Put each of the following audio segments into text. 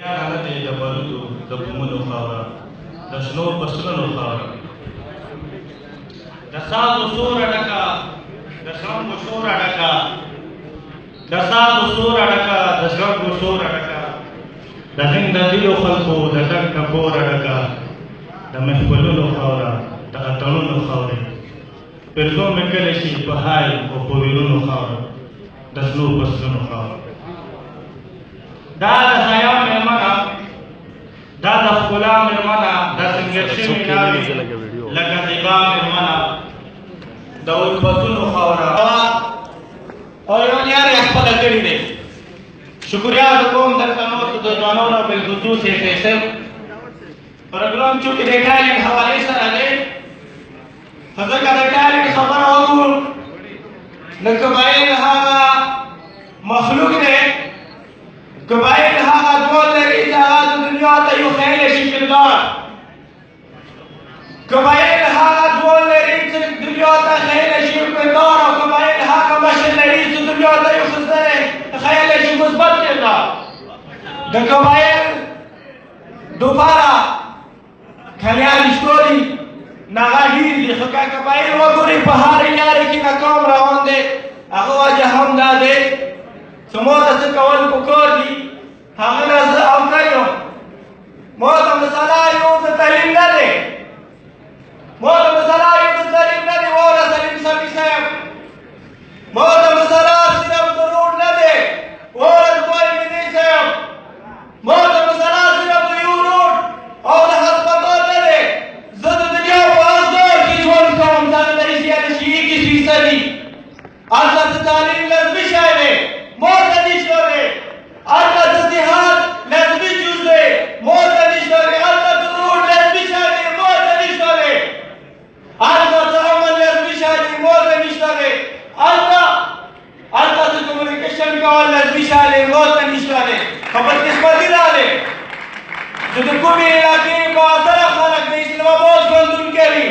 نه دی د بارودو د بومونو خاوره د شنو فصلونو خاوره د سازو سوره ډکه د شرنګو شوره ډکه د سازو سوره ډکه د شرنګو شوره ډکه د هند د ځینو خلکو د ډک ټکوره ډکه د محفلونو خاوره د اتڼونو خاورې پرزو مې کلی شي په های او په ویرونو خاوره د شنو فصلونو خاوره دا د حیا مېرمنه دا د ښکلا مېرمنه د سنګر شوې ناوې لکه زیبا مېرمنه د الفتونو خاوره او یو نیار یې خپله کړي دی شکریا د کوم درته نورو د ځوانانو بالخصوص یې فیصل پروګرام چونکې د ټالنټ حوالې سره دی ځکه د ټالنټ خبره وکړو نو قبایل هغه مخلوق دی قبایل هغه ډول لري چې هغه د دنیا ته یو خیلی شي کردار قبایل هغه ډول لري چې دنیا ته خیلی شي کردار او قبایل هغه مشر لري چې دنیا ته یو خیلی شي مثبت کردار د قبایل دوپاره کلیان شتوري نغه ډېر دي خو که قبایل وګورئ په هر لارې کې ناکام روان دی هغه وجه هم دا دی چې ما ته څه کول پکار دي هغه نه زه افضل یم ما ته مسله یو د تعلیم نه دی ما ته مسله یو د تعلیم نه دی واوره سلیم سبي صاحب ما ته مسله صرف د روډ نه دی واوره زما مینې صاحب ما ته مسله صرف د یو روډ او د هسپتال نه دی زه د دنیا په هر دور کې ژوند کوم دا د ریښتیا د شیعي کې فیصدي هلته د تعلیم لازمي شی دی موت نشته الله د جهاد لازمي جز دی موت نشته الله د روډ لازمي شی دی موت نشته الله د امن لازمي شی دی موت نشته الله د کمیونیکیشن کول لازمي شی دی موت نشته خو بدقسمتي راغلې چې د کومې علاقې بهتره خلک د اسلام آباد ژوندون کوي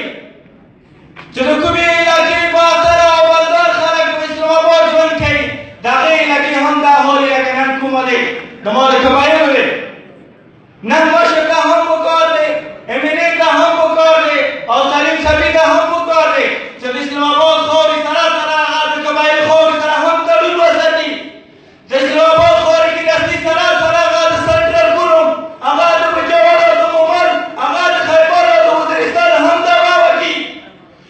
چې د کومې علاقې بهتره او مالدار خلک په اسلام آباد ژوند کوي د هغې علاقې هم دا هولې لکه نن کومه دی د ما د قبایلو دی نن مشر ته هم پکار دی امینې ته هم پکار دی او سلیم سبي ته هم پکار دی چې د اسلام آباد خاورې سره هغه د قبایلو خاورې سره هم تړون وساتي د اسلام آباد خاورې کې د اصلي سره هغه د سنټرل ګروپ هغه د پېښور او د مومند هغه د خیبر او د وزیرستان هم دعوا وکړي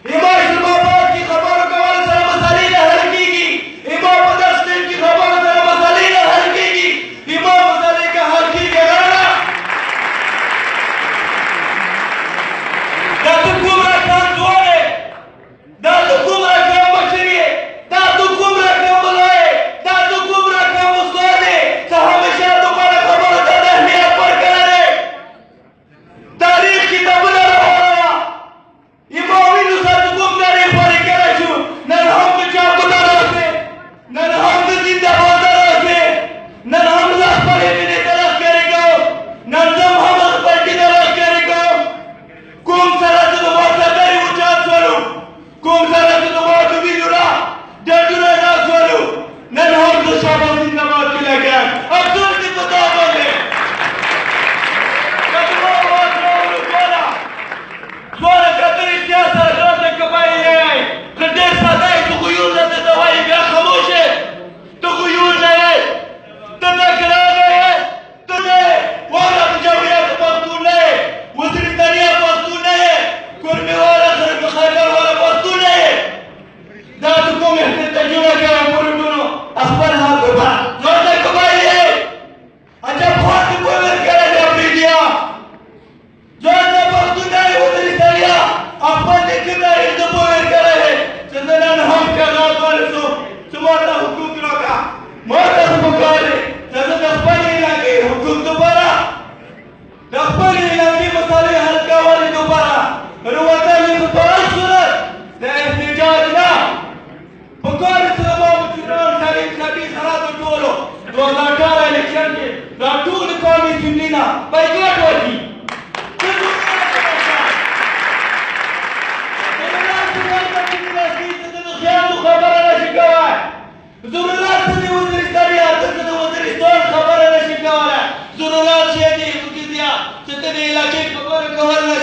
ایما اسلام آباد کې خبرو کول سره مسلې نه حل کېږي ایما په دغه سټیټ کې خبرو سره مسلې نه حل کېږي ایما مسلې که حل کېږي غواړه دا ته کوم رقم ځوان یې دا ته کوم رقم مشر یې دا ته کوم رقم ملا یې دا ته کوم رقم استاد یې چې همیشه دوباره خبرو ته د اهمیت ورکړی دی تاریخ کتابونه راوړه امامینو سره کوم تاریخ ورکړی شو نن هم د چاپونه راځي نن هم د زنده‌باده راځي نن هم زه خپلې مینې ته لښکرې کوم نن زه هم خپل کې ته لښکرې کوم کوم سره چې د ما څادرې اوچات شولو کوم سره چې د ما د وینو را ډډونه ناست شولو نن هم زه شابه زنده‌باد کې لګیم افسوس دې په تا باندې که زما آواز راوړو ځوانه ځوانه که ته رښتیا سره ځان د قبایل نه یې که ډېر ساده یې ته غیور نه درته وایي بیا خاموش یې ته غیور نه یې ته نګرانه یې ته نه یې واوره مجاوریت پښتون نه یې وزیرستانیا پښتون نه یې کورمې والا خیبر والا پښتون نه یې دا ته کوم احتجاجونه کوې پورونو خپل حال وکړه ځان د قبایل یې عجب خوا دې پوه ورکړی دی اپریدیا ځان د پښتون نه یې وزیرستانیا خپل دې کړی یې زه پوه ورکړی دی چې زه نن هم کاغذ ورسوم چې ما ته حقوق راکړه ما ته څه پکار دی چې زه د خپلې علاقې حقوق دوباره د خپلې علاقې مسالې حل کولې دوباره روتل یې په هر صورت د احتجاج نه پکار دی چې زما مشران سلیم سبي سره د ټولو 2018 الیکشن کې دا ټول قومي اسمبلي نه بایکاټ وکړي خبره نشي کولی ضرورت ته د وزیرستان یا ته د وزیرستان خبره نشي کولی ضرورت زیاتې وکړي چې ته د علاقې خبره کول نه